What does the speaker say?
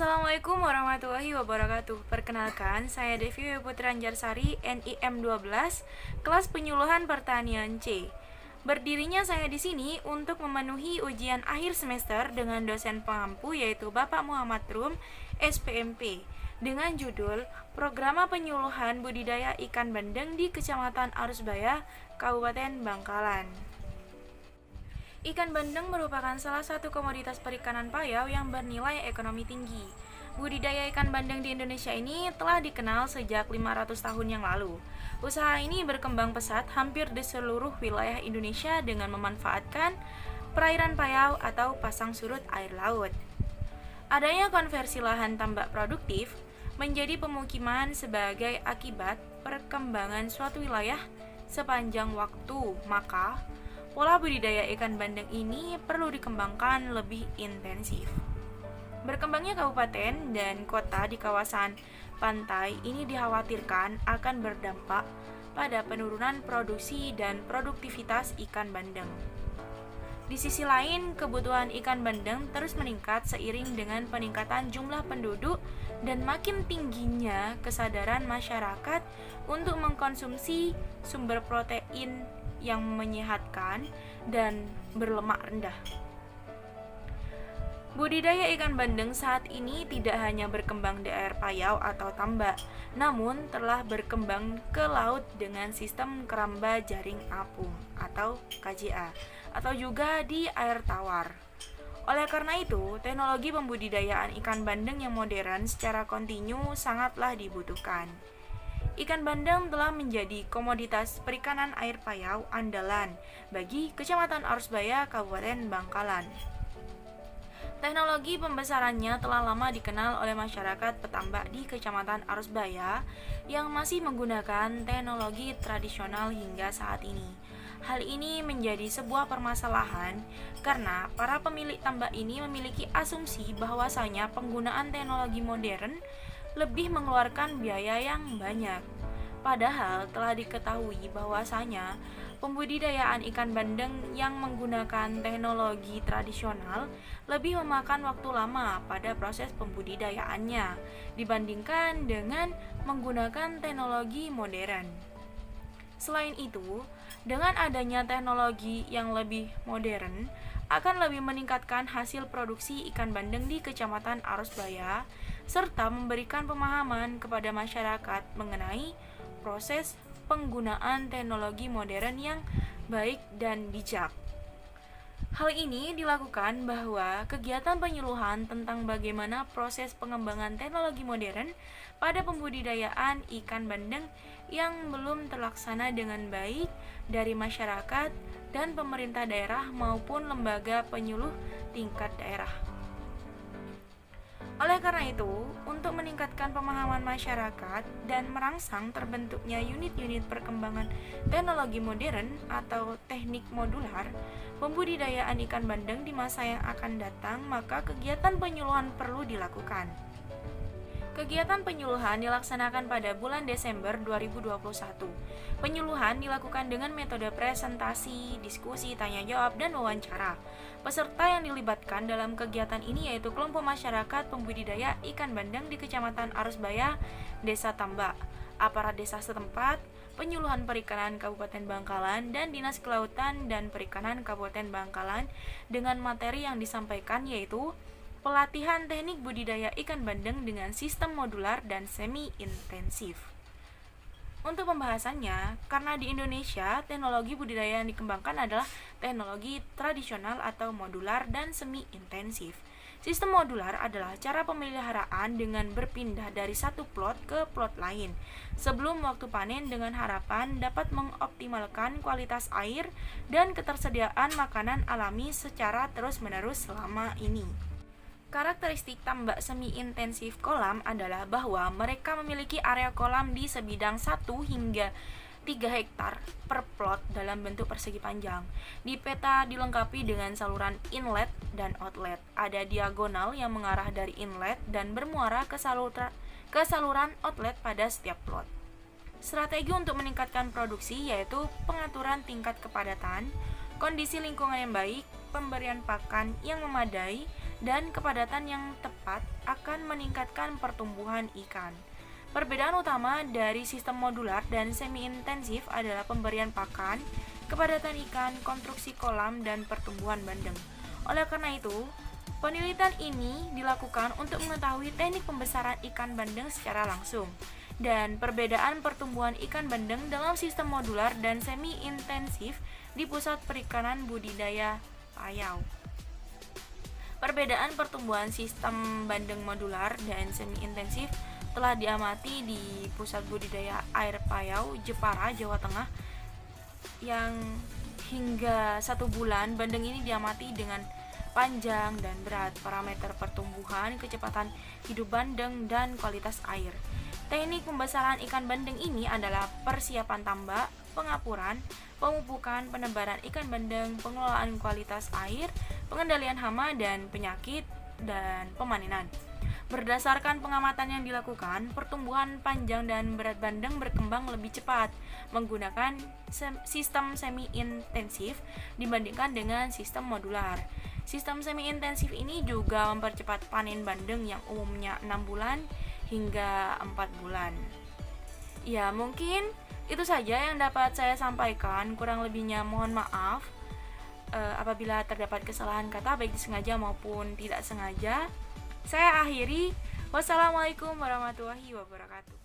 Assalamualaikum warahmatullahi wabarakatuh. Perkenalkan, saya Devi Putri Anjarsari, NIM 12, kelas penyuluhan pertanian C. Berdirinya saya di sini untuk memenuhi ujian akhir semester dengan dosen pengampu yaitu Bapak Muhammad Rum, SPMP, dengan judul Programa Penyuluhan Budidaya Ikan Bandeng di Kecamatan Arusbaya, Kabupaten Bangkalan. Ikan bandeng merupakan salah satu komoditas perikanan payau yang bernilai ekonomi tinggi. Budidaya ikan bandeng di Indonesia ini telah dikenal sejak 500 tahun yang lalu. Usaha ini berkembang pesat hampir di seluruh wilayah Indonesia dengan memanfaatkan perairan payau atau pasang surut air laut. Adanya konversi lahan tambak produktif menjadi pemukiman sebagai akibat perkembangan suatu wilayah sepanjang waktu, maka pola budidaya ikan bandeng ini perlu dikembangkan lebih intensif. Berkembangnya kabupaten dan kota di kawasan pantai ini dikhawatirkan akan berdampak pada penurunan produksi dan produktivitas ikan bandeng. Di sisi lain, kebutuhan ikan bandeng terus meningkat seiring dengan peningkatan jumlah penduduk dan makin tingginya kesadaran masyarakat untuk mengkonsumsi sumber protein yang menyehatkan dan berlemak rendah. Budidaya ikan bandeng saat ini tidak hanya berkembang di air payau atau tambak, namun telah berkembang ke laut dengan sistem keramba jaring apung atau KJA, atau juga di air tawar. Oleh karena itu, teknologi pembudidayaan ikan bandeng yang modern secara kontinu sangatlah dibutuhkan. Ikan bandeng telah menjadi komoditas perikanan air payau andalan bagi Kecamatan Arusbaya, Kabupaten Bangkalan. Teknologi pembesarannya telah lama dikenal oleh masyarakat petambak di Kecamatan Arusbaya yang masih menggunakan teknologi tradisional hingga saat ini. Hal ini menjadi sebuah permasalahan karena para pemilik tambak ini memiliki asumsi bahwasanya penggunaan teknologi modern lebih mengeluarkan biaya yang banyak. Padahal telah diketahui bahwasanya pembudidayaan ikan bandeng yang menggunakan teknologi tradisional lebih memakan waktu lama pada proses pembudidayaannya dibandingkan dengan menggunakan teknologi modern. Selain itu, dengan adanya teknologi yang lebih modern akan lebih meningkatkan hasil produksi ikan bandeng di Kecamatan Arusbaya serta memberikan pemahaman kepada masyarakat mengenai proses penggunaan teknologi modern yang baik dan bijak. Hal ini dilakukan bahwa kegiatan penyuluhan tentang bagaimana proses pengembangan teknologi modern pada pembudidayaan ikan bandeng yang belum terlaksana dengan baik dari masyarakat dan pemerintah daerah maupun lembaga penyuluh tingkat daerah. Oleh karena itu, untuk meningkatkan pemahaman masyarakat dan merangsang terbentuknya unit-unit perkembangan teknologi modern atau teknik modular pembudidayaan ikan bandeng di masa yang akan datang, maka kegiatan penyuluhan perlu dilakukan. Kegiatan penyuluhan dilaksanakan pada bulan Desember 2021. Penyuluhan dilakukan dengan metode presentasi, diskusi, tanya jawab, dan wawancara. Peserta yang dilibatkan dalam kegiatan ini yaitu kelompok masyarakat pembudidaya ikan bandeng di Kecamatan Arusbaya, Desa Tambak, aparat desa setempat, penyuluhan perikanan Kabupaten Bangkalan, dan Dinas Kelautan dan Perikanan Kabupaten Bangkalan dengan materi yang disampaikan yaitu pelatihan teknik budidaya ikan bandeng dengan sistem modular dan semi-intensif. Untuk pembahasannya, karena di Indonesia teknologi budidaya yang dikembangkan adalah teknologi tradisional atau modular dan semi-intensif. Sistem modular adalah cara pemeliharaan dengan berpindah dari satu plot ke plot lain sebelum waktu panen dengan harapan dapat mengoptimalkan kualitas air dan ketersediaan makanan alami secara terus-menerus selama ini. Karakteristik tambak semi-intensif kolam adalah bahwa mereka memiliki area kolam di sebidang 1 hingga 3 hektar per plot dalam bentuk persegi panjang. Di peta dilengkapi dengan saluran inlet dan outlet. Ada diagonal yang mengarah dari inlet dan bermuara ke saluran outlet pada setiap plot. Strategi untuk meningkatkan produksi yaitu pengaturan tingkat kepadatan, kondisi lingkungan yang baik, pemberian pakan yang memadai dan kepadatan yang tepat akan meningkatkan pertumbuhan ikan. Perbedaan utama dari sistem modular dan semi-intensif adalah pemberian pakan, kepadatan ikan, konstruksi kolam, dan pertumbuhan bandeng. Oleh karena itu, penelitian ini dilakukan untuk mengetahui teknik pembesaran ikan bandeng secara langsung dan perbedaan pertumbuhan ikan bandeng dalam sistem modular dan semi-intensif di Pusat Perikanan Budidaya Payau. Perbedaan pertumbuhan sistem bandeng modular dan semi-intensif telah diamati di Pusat Budidaya Air Payau, Jepara, Jawa Tengah, yang hingga 1 bulan bandeng ini diamati dengan panjang dan berat, parameter pertumbuhan, kecepatan hidup bandeng, dan kualitas air. Teknik pembesaran ikan bandeng ini adalah persiapan tambak, pengapuran, pemupukan, penebaran ikan bandeng, pengelolaan kualitas air, pengendalian hama dan penyakit, dan pemanenan. Berdasarkan pengamatan yang dilakukan, pertumbuhan panjang dan berat bandeng berkembang lebih cepat menggunakan sistem semi-intensif dibandingkan dengan sistem modular. Sistem semi-intensif ini juga mempercepat panen bandeng yang umumnya 6 bulan hingga 4 bulan. Ya, mungkin itu saja yang dapat saya sampaikan. Kurang lebihnya mohon maaf apabila terdapat kesalahan kata baik disengaja maupun tidak sengaja. Saya akhiri. Wassalamualaikum warahmatullahi wabarakatuh.